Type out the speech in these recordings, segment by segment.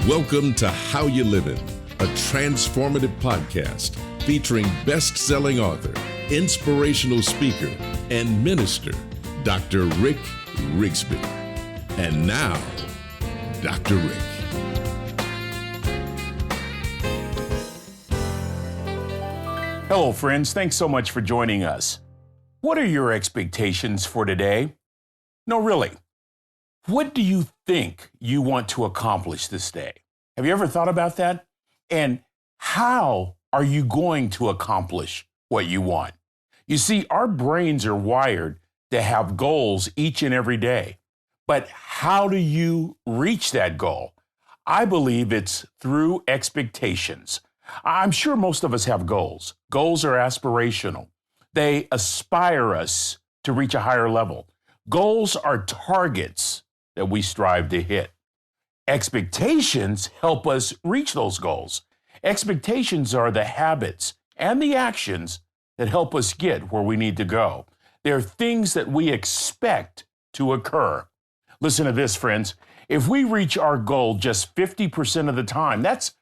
Welcome to How You Livin', a transformative podcast featuring best-selling author, inspirational speaker, and minister, Dr. Rick Rigsby. And now, Dr. Rick. Hello, friends. Thanks so much for joining us. What are your expectations for today? No, really. What do you think you want to accomplish this day? Have you ever thought about that? And how are you going to accomplish what you want? You see, our brains are wired to have goals each and every day. But how do you reach that goal? I believe it's through expectations. I'm sure most of us have goals. Goals are aspirational. They aspire us to reach a higher level. Goals are targets that we strive to hit. Expectations help us reach those goals. Expectations are the habits and the actions that help us get where we need to go. They're things that we expect to occur. Listen to this, friends. If we reach our goal just 50% of the time, that's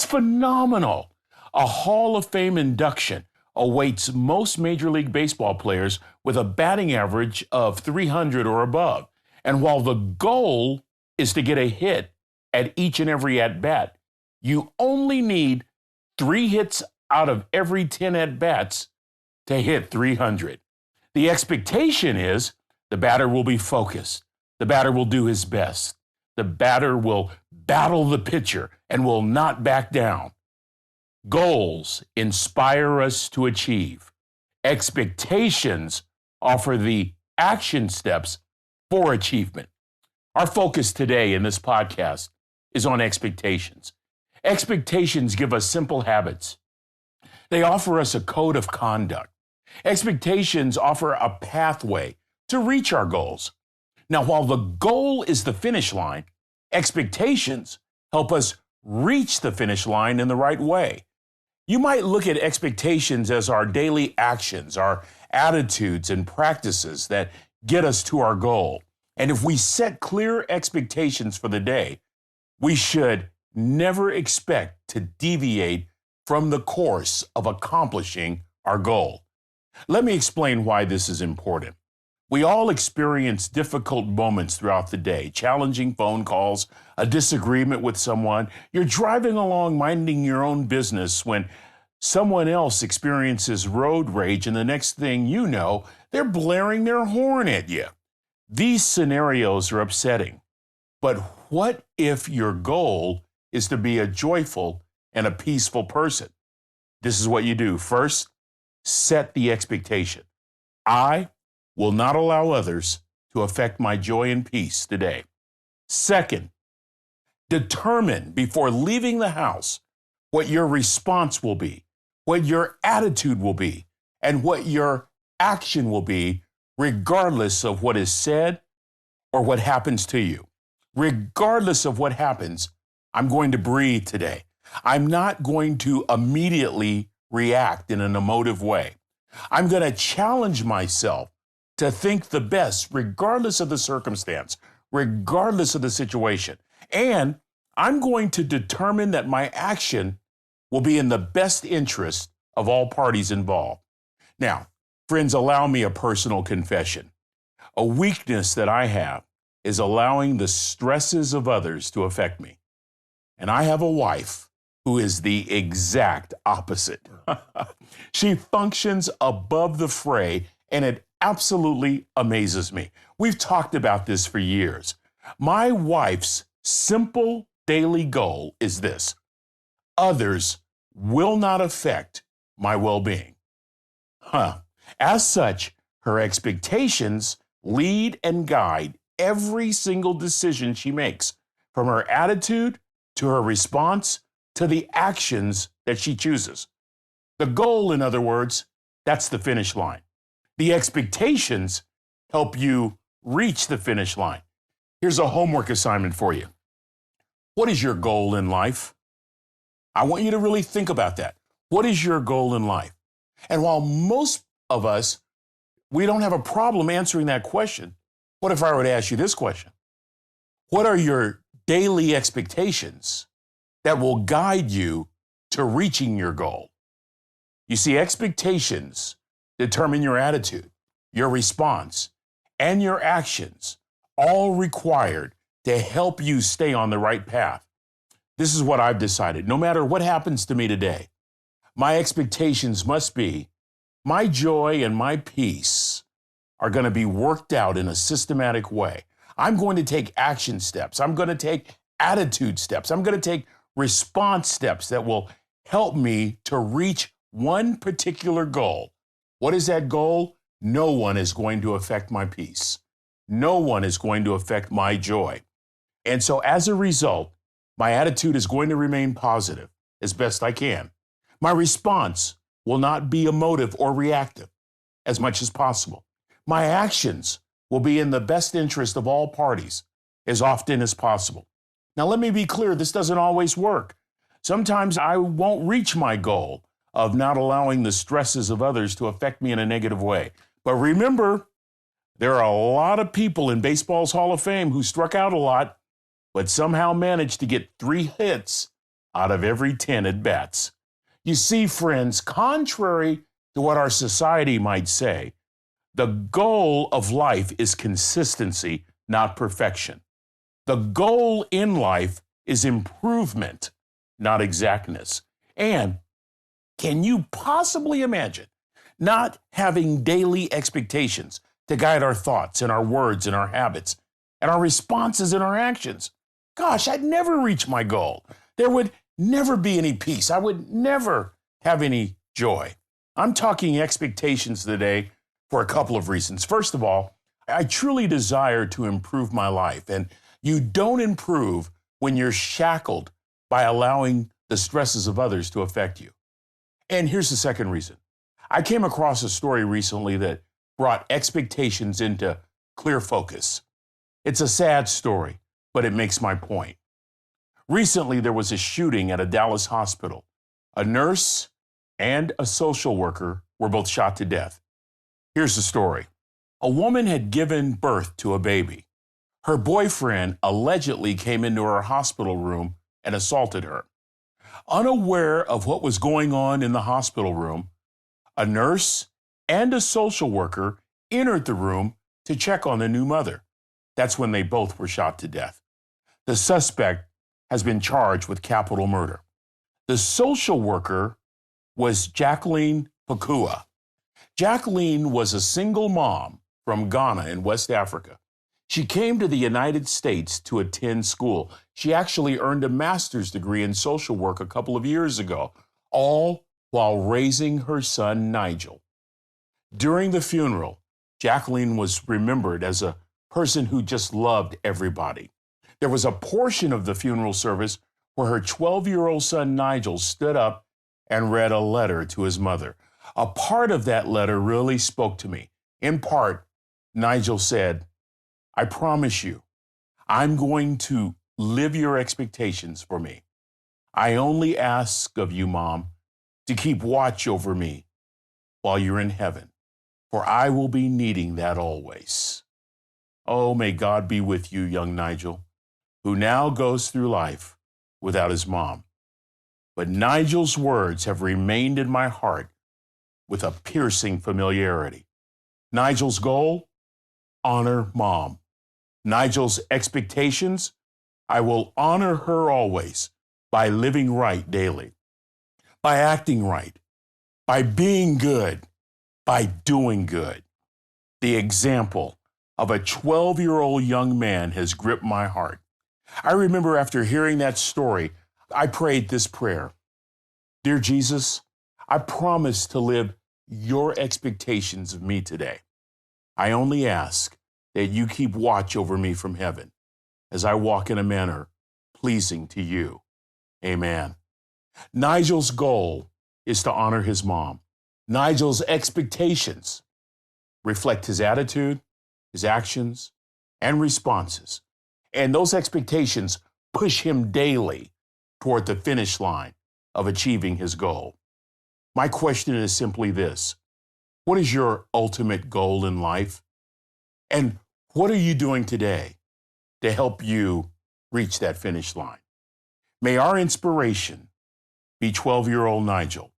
phenomenal. A Hall of Fame induction awaits most Major League Baseball players with a batting average of 300 or above. And while the goal is to get a hit at each and every at-bat, you only need 3 hits out of every 10 at-bats to hit 300. The expectation is the batter will be focused. The batter will do his best. The batter will battle the pitcher and will not back down. Goals inspire us to achieve. Expectations offer the action steps for achievement. Our focus today in this podcast is on expectations. Expectations give us simple habits. They offer us a code of conduct. Expectations offer a pathway to reach our goals. Now, while the goal is the finish line, expectations help us reach the finish line in the right way. You might look at expectations as our daily actions, our attitudes and practices that get us to our goal. And if we set clear expectations for the day, we should never expect to deviate from the course of accomplishing our goal. Let me explain why this is important. We all experience difficult moments throughout the day, challenging phone calls, a disagreement with someone. You're driving along minding your own business when someone else experiences road rage, and the next thing you know, they're blaring their horn at you. These scenarios are upsetting. But what if your goal is to be a joyful and a peaceful person? This is what you do. First, set the expectation. I will not allow others to affect my joy and peace today. Second, determine before leaving the house what your response will be, what your attitude will be, and what your action will be, regardless of what is said or what happens to you. Regardless of what happens, I'm going to breathe today. I'm not going to immediately react in an emotive way. I'm going to challenge myself to think the best, regardless of the circumstance, regardless of the situation. And I'm going to determine that my action will be in the best interest of all parties involved. Now, friends, allow me a personal confession. A weakness that I have is allowing the stresses of others to affect me. And I have a wife who is the exact opposite. She functions above the fray, and it absolutely amazes me. We've talked about this for years. My wife's simple daily goal is this: others will not affect my well-being. As such, her expectations lead and guide every single decision she makes, from her attitude to her response to the actions that she chooses. The goal, in other words, that's the finish line. The expectations help you reach the finish line. Here's a homework assignment for you. What is your goal in life? I want you to really think about that. What is your goal in life? And while most of us, we don't have a problem answering that question, what if I were to ask you this question? What are your daily expectations that will guide you to reaching your goal. You see, expectations determine your attitude, your response, and your actions, all required to help you stay on the right path. This is what I've decided. No matter what happens to me today, my expectations must be my joy and my peace are going to be worked out in a systematic way. I'm going to take action steps. I'm going to take attitude steps. I'm going to take response steps that will help me to reach one particular goal. What is that goal? No one is going to affect my peace. No one is going to affect my joy. And so as a result, my attitude is going to remain positive as best I can. My response will not be emotive or reactive as much as possible. My actions will be in the best interest of all parties as often as possible. Now, let me be clear, this doesn't always work. Sometimes I won't reach my goal of not allowing the stresses of others to affect me in a negative way. But remember, there are a lot of people in baseball's Hall of Fame who struck out a lot, but somehow managed to get 3 hits out of every 10 at-bats. You see, friends, contrary to what our society might say, the goal of life is consistency, not perfection. The goal in life is improvement, not exactness. And can you possibly imagine not having daily expectations to guide our thoughts and our words and our habits and our responses and our actions? Gosh, I'd never reach my goal. There would never be any peace. I would never have any joy. I'm talking expectations today for a couple of reasons. First of all, I truly desire to improve my life, and you don't improve when you're shackled by allowing the stresses of others to affect you. And here's the second reason. I came across a story recently that brought expectations into clear focus. It's a sad story, but it makes my point. Recently, there was a shooting at a Dallas hospital. A nurse and a social worker were both shot to death. Here's the story. A woman had given birth to a baby. Her boyfriend allegedly came into her hospital room and assaulted her. Unaware of what was going on in the hospital room, a nurse and a social worker entered the room to check on the new mother. That's when they both were shot to death. The suspect has been charged with capital murder. The social worker was Jacqueline Pakua. Jacqueline was a single mom from Ghana in West Africa. She came to the United States to attend school. She actually earned a master's degree in social work a couple of years ago, all while raising her son, Nigel. During the funeral, Jacqueline was remembered as a person who just loved everybody. There was a portion of the funeral service where her 12-year-old son, Nigel, stood up and read a letter to his mother. A part of that letter really spoke to me. In part, Nigel said, "I promise you, I'm going to live your expectations for me. I only ask of you, Mom, to keep watch over me while you're in heaven, for I will be needing that always." Oh, may God be with you, young Nigel, who now goes through life without his mom. But Nigel's words have remained in my heart with a piercing familiarity. Nigel's goal? Honor Mom. Nigel's expectations? I will honor her always by living right daily, by acting right, by being good, by doing good. The example of a 12-year-old young man has gripped my heart. I remember after hearing that story, I prayed this prayer. Dear Jesus, I promise to live your expectations of me today. I only ask that you keep watch over me from heaven as I walk in a manner pleasing to you. Amen. Nigel's goal is to honor his mom. Nigel's expectations reflect his attitude, his actions, and responses. And those expectations push him daily toward the finish line of achieving his goal. My question is simply this: what is your ultimate goal in life? And what are you doing today to help you reach that finish line? May our inspiration be 12-year-old Nigel,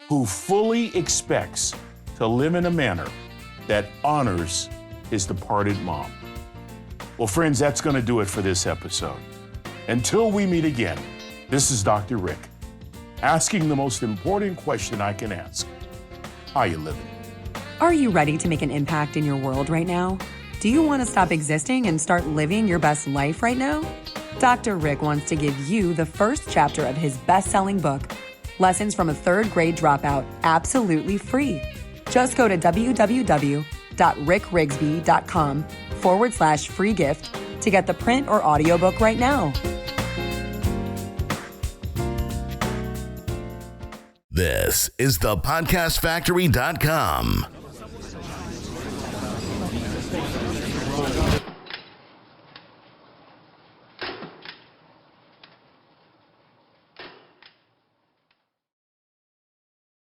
who fully expects to live in a manner that honors his departed mom. Well, friends, that's going to do it for this episode. Until we meet again, this is Dr. Rick, asking the most important question I can ask. How you living? Are you ready to make an impact in your world right now? Do you want to stop existing and start living your best life right now? Dr. Rick wants to give you the first chapter of his best-selling book, Lessons from a Third Grade Dropout, absolutely free. Just go to www.rickrigsby.com/free gift to get the print or audiobook right now. This is thepodcastfactory.com.